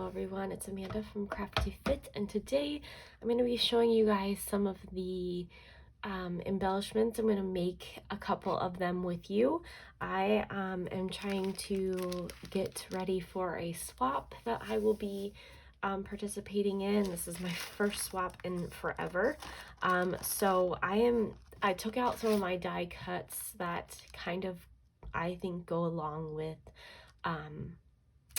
Hello everyone, it's Amanda from Crafty Fit, and today I'm going to be showing you guys some of the embellishments. I'm going to make a couple of them with you. I am trying to get ready for a swap that I will be participating in. This is my first swap in forever. So I took out some of my die cuts that kind of I think go along with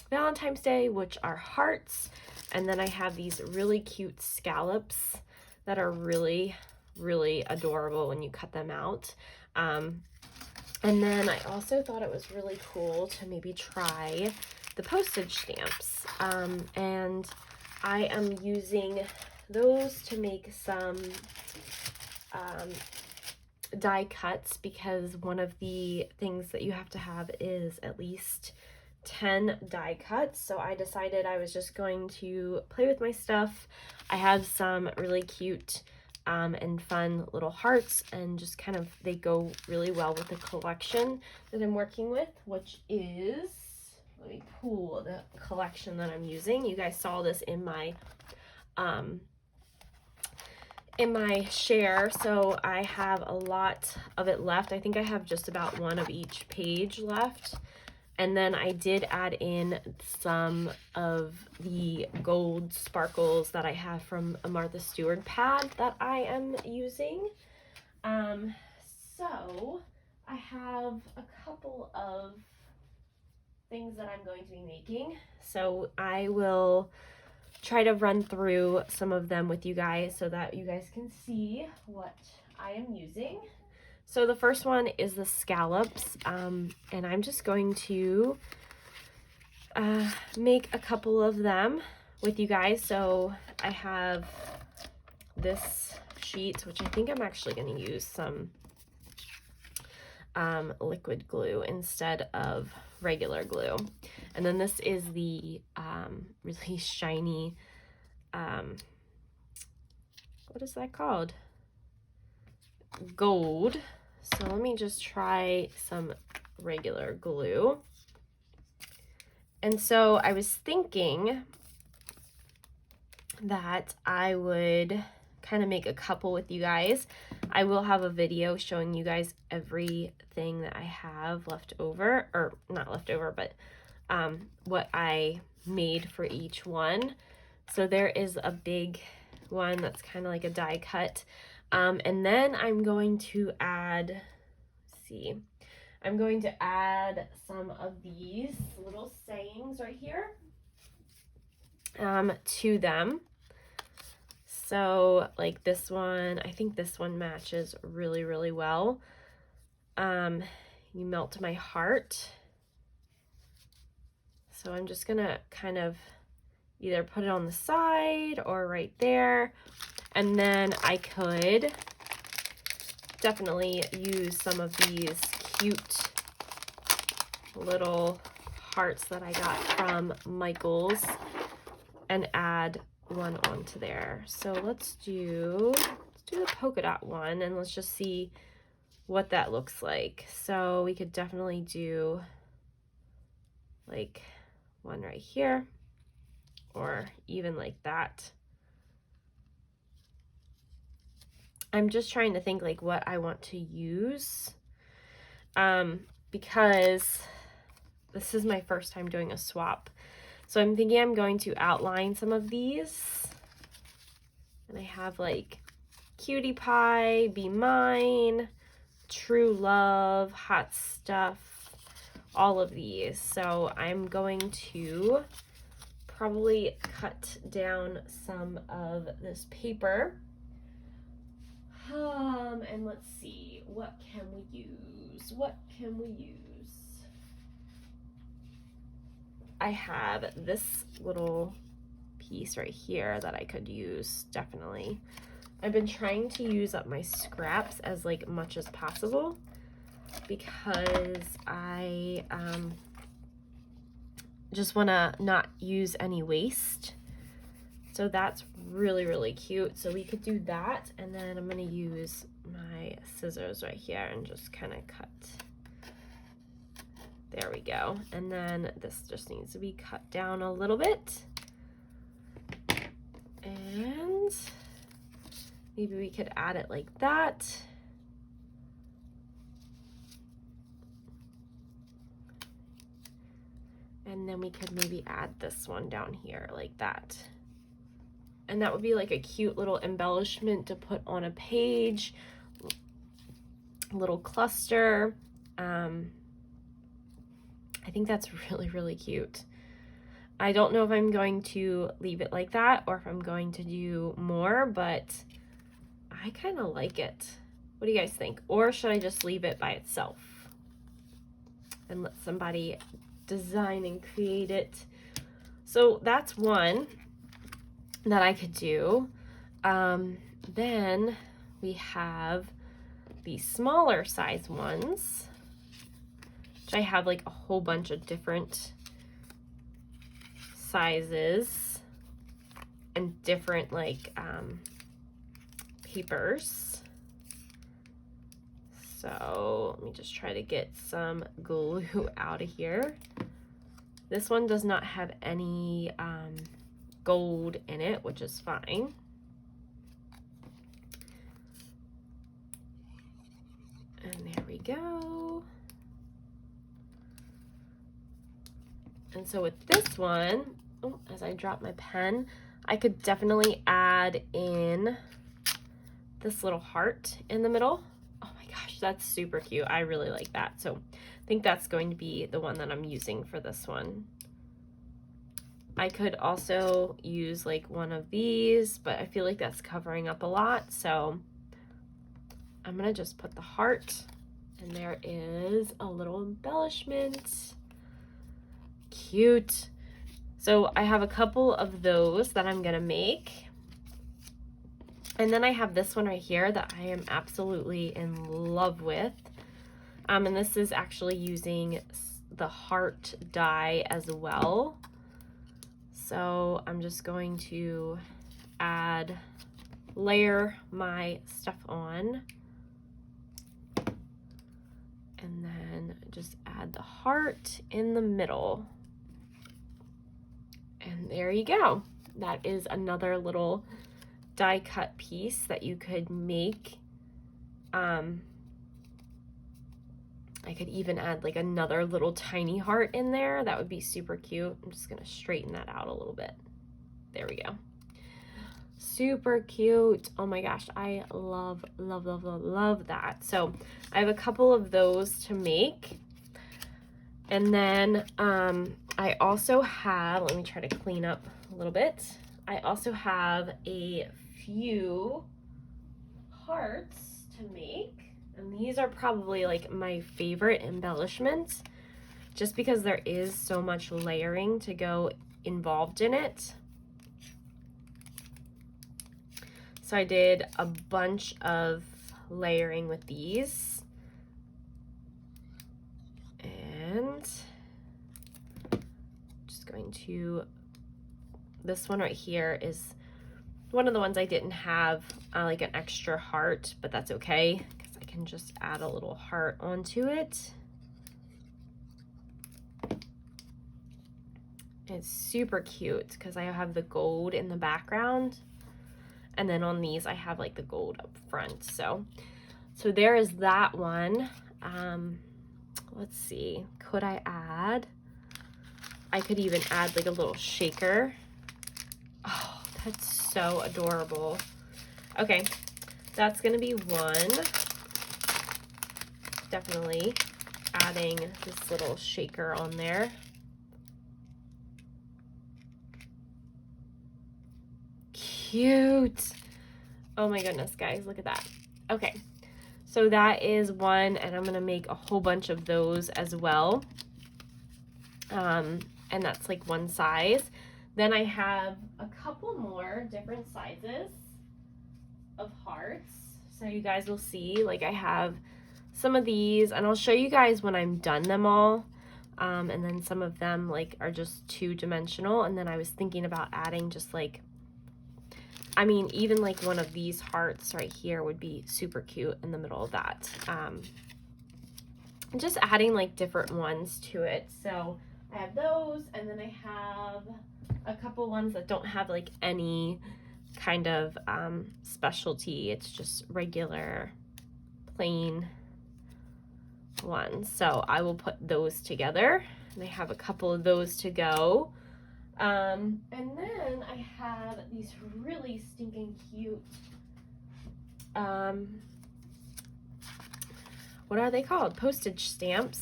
Valentine's Day, which are hearts, and then I have these really cute scallops that are really adorable when you cut them out. And then I also thought it was really cool to maybe try the postage stamps, and I am using those to make some die cuts, because one of the things that you have to have is at least 10 die cuts. So I decided I was just going to play with my stuff. I have some really cute and fun little hearts, and just kind of they go really well with the collection that I'm working with, which is, let me pull the collection that I'm using. You guys saw this in my share, so I have a lot of it left. I think I have just about one of each page left. And then I did add in some of the gold sparkles that I have from a Martha Stewart pad that I am using. So I have a couple of things that I'm going to be making. So I will try to run through some of them with you guys so that you guys can see what I am using. So the first one is the scallops, and I'm just going to make a couple of them with you guys. So I have this sheet, which I think I'm actually going to use some liquid glue instead of regular glue. And then this is the really shiny, what is that called? Gold. So let me just try some regular glue. And so I was thinking that I would kind of make a couple with you guys. I will have a video showing you guys everything that I have left over, or not left over, but what I made for each one. So there is a big one that's kind of like a die cut. And then I'm going to add, I'm going to add some of these little sayings right here to them. So like this one, I think this one matches really well. You melt my heart. So I'm just gonna kind of either put it on the side or right there. And then I could definitely use some of these cute little hearts that I got from Michael's and add one onto there. So let's do the polka dot one, and let's just see what that looks like. So we could definitely do like one right here, or even like that. I'm just trying to think like what I want to use, because this is my first time doing a swap. So I'm thinking I'm going to outline some of these. And I have like Cutie Pie, Be Mine, True Love, Hot Stuff, all of these. So I'm going to probably cut down some of this paper. And let's see, what can we use? What can we use? I have this little piece right here that I could use, definitely. I've been trying to use up my scraps as like much as possible, because I just want to not use any waste. So that's really cute. So we could do that, and then I'm going to use my scissors right here and just kind of cut. There we go. And then this just needs to be cut down a little bit. And maybe we could add it like that. And then we could maybe add this one down here like that. And that would be like a cute little embellishment to put on a page, a little cluster. I think that's really, really cute. I don't know if I'm going to leave it like that or if I'm going to do more, but I kind of like it. What do you guys think? Or should I just leave it by itself and let somebody design and create it? So that's one that I could do. Then we have the smaller size ones, which I have like a whole bunch of different sizes and different like papers. So let me just try to get some glue out of here. This one does not have any gold in it, which is fine. And there we go. And so with this one, oh, as I drop my pen, I could definitely add in this little heart in the middle. Oh my gosh, that's super cute. I really like that. So I think that's going to be the one that I'm using for this one. I could also use like one of these, but I feel like that's covering up a lot. So I'm gonna just put the heart, and there is a little embellishment. Cute. So I have a couple of those that I'm gonna make. And then I have this one right here that I am absolutely in love with. And this is actually using the heart die as well. So I'm just going to layer my stuff on. And then just add the heart in the middle. And there you go. That is another little die cut piece that you could make. I could even add like another little tiny heart in there. That would be super cute. I'm just gonna straighten that out a little bit. There we go. Super cute. Oh my gosh, I love, love, love, love, love that. So I have a couple of those to make. And then I also have, let me try to clean up a little bit. I also have a few hearts to make. And these are probably like my favorite embellishments, just because there is so much layering to go involved in it. So I did a bunch of layering with these. And just going to, this one right here is one of the ones I didn't have like an extra heart, but that's okay, because I can just add a little heart onto it. It's super cute because I have the gold in the background, and then on these I have like the gold up front. So there is that one. Let's see, could I add? I could even add like a little shaker. Oh, that's so adorable. Okay, that's gonna be one. Definitely adding this little shaker on there. Cute. Oh my goodness, guys, look at that. Okay, so that is one, and I'm gonna make a whole bunch of those as well. And that's like one size. Then I have a couple more different sizes of hearts. So you guys will see, like I have some of these, and I'll show you guys when I'm done them all. And then some of them like are just 2-dimensional. And then I was thinking about adding just like, I mean, even like one of these hearts right here would be super cute in the middle of that. Just adding like different ones to it. So I have those, and then I have a couple ones that don't have like any kind of specialty. It's just regular plain ones. So I will put those together, and I have a couple of those to go. And then I have these really stinking cute, what are they called? Postage stamps.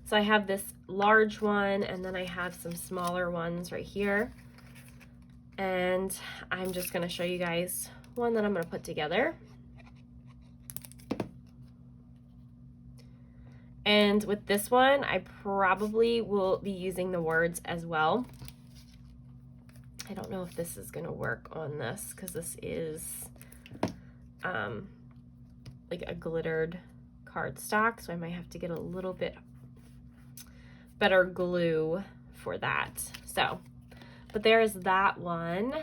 So I have this large one, and then I have some smaller ones right here. And I'm just gonna show you guys one that I'm gonna put together. And with this one, I probably will be using the words as well. I don't know if this is gonna work on this, because this is like a glittered cardstock, so I might have to get a little bit better glue for that. So, but there's that one,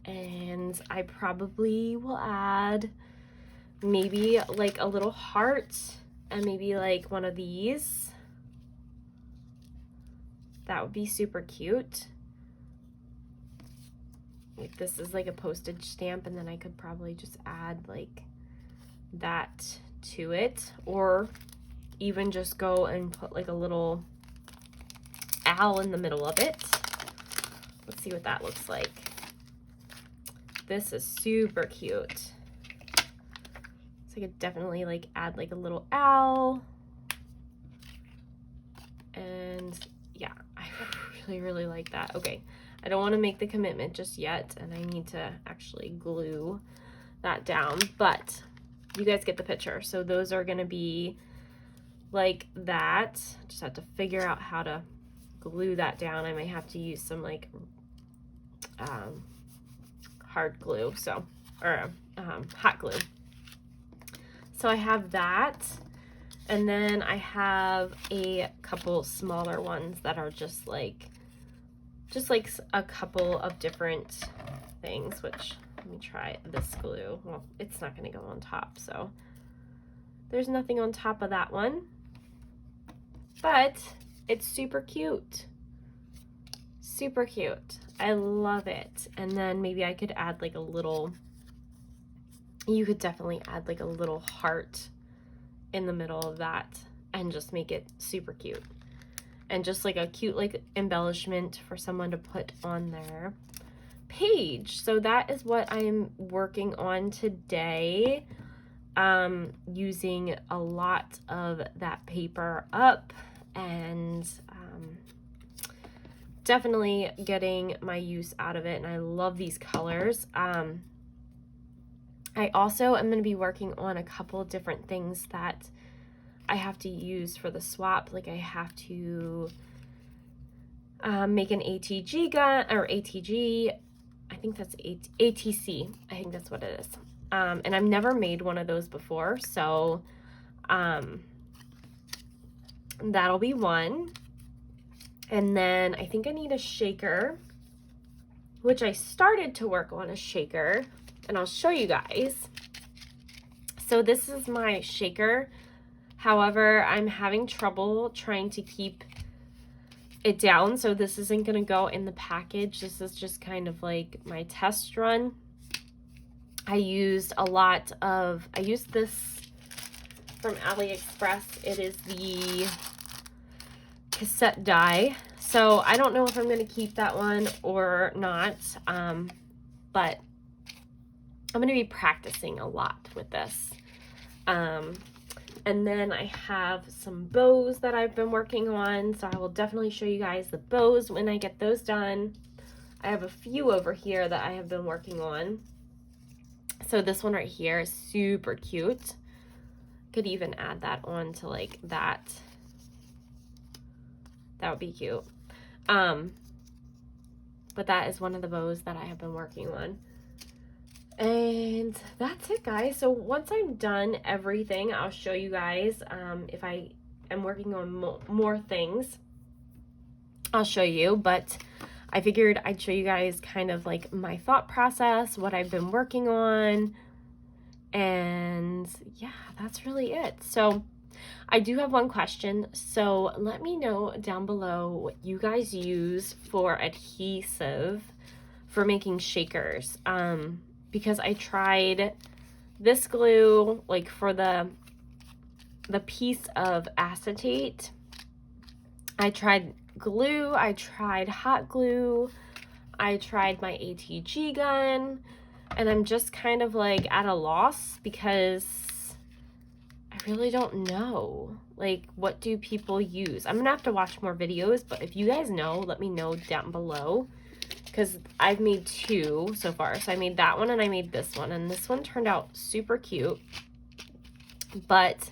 and I probably will add maybe like a little heart and maybe like one of these. That would be super cute. Like this is like a postage stamp, and then I could probably just add like that to it, or even just go and put like a little owl in the middle of it. Let's see what that looks like. This is super cute. So I could definitely like add like a little owl. And yeah, I really like that. Okay, I don't want to make the commitment just yet, and I need to actually glue that down, but you guys get the picture. So those are going to be like that. Just have to figure out how to glue that down. I might have to use some like hard glue, so, or hot glue. So I have that, and then I have a couple smaller ones that are just like a couple of different things, which, let me try this glue. Well, it's not going to go on top, so there's nothing on top of that one, but it's super cute. Super cute. I love it. And then maybe I could add like a little, you could definitely add like a little heart in the middle of that and just make it super cute. And just like a cute like embellishment for someone to put on their page. So that is what I'm working on today. Using a lot of that paper up, and definitely getting my use out of it, and I love these colors. I also am going to be working on a couple of different things that I have to use for the swap. Like I have to make an ATG gun, or ATG, I think that's ATC, I think that's what it is. And I've never made one of those before, so that'll be one. And then I think I need a shaker, which I started to work on a shaker, and I'll show you guys. So this is my shaker. However, I'm having trouble trying to keep it down, so this isn't going to go in the package. This is just kind of like my test run. I used this from AliExpress. It is the cassette die. So I don't know if I'm going to keep that one or not, but I'm going to be practicing a lot with this. And then I have some bows that I've been working on, so I will definitely show you guys the bows when I get those done. I have a few over here that I have been working on. So this one right here is super cute. Could even add that on to like that. That would be cute. But that is one of the bows that I have been working on. And that's it, guys. So once I'm done everything, I'll show you guys. If I am working on more things, I'll show you. But I figured I'd show you guys kind of like my thought process, what I've been working on. And yeah, that's really it. So I do have one question. So let me know down below what you guys use for adhesive for making shakers, because I tried this glue, like for the piece of acetate. I tried glue, I tried hot glue, I tried my ATG gun, and I'm just kind of like at a loss because I really don't know, like, what do people use? I'm gonna have to watch more videos, but if you guys know, let me know down below, because I've made 2 so far. So I made that one and I made this one, and this one turned out super cute, but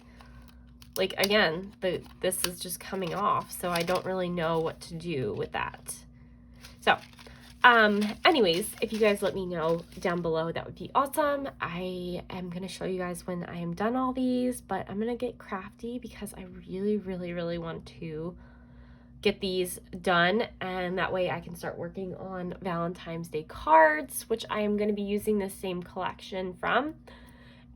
like, again, this is just coming off, so I don't really know what to do with that. So anyways, if you guys let me know down below, that would be awesome. I am going to show you guys when I am done all these, but I'm going to get crafty because I really want to get these done, and that way I can start working on Valentine's Day cards, which I am going to be using the same collection from,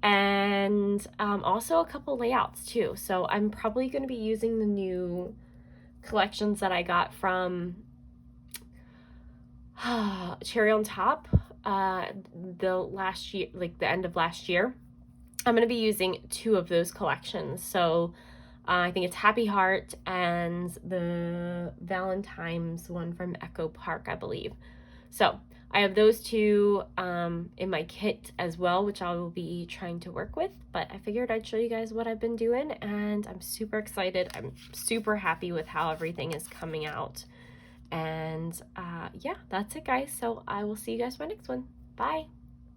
and also a couple layouts too. So I'm probably going to be using the new collections that I got from Cherry on Top the last year, like the end of last year. I'm going to be using 2 of those collections. So I think it's Happy Heart and the Valentine's one from Echo Park, I believe. So I have those 2 in my kit as well, which I will be trying to work with, but I figured I'd show you guys what I've been doing, and I'm super excited. I'm super happy with how everything is coming out. And yeah, that's it, guys. So I will see you guys for my next one. Bye.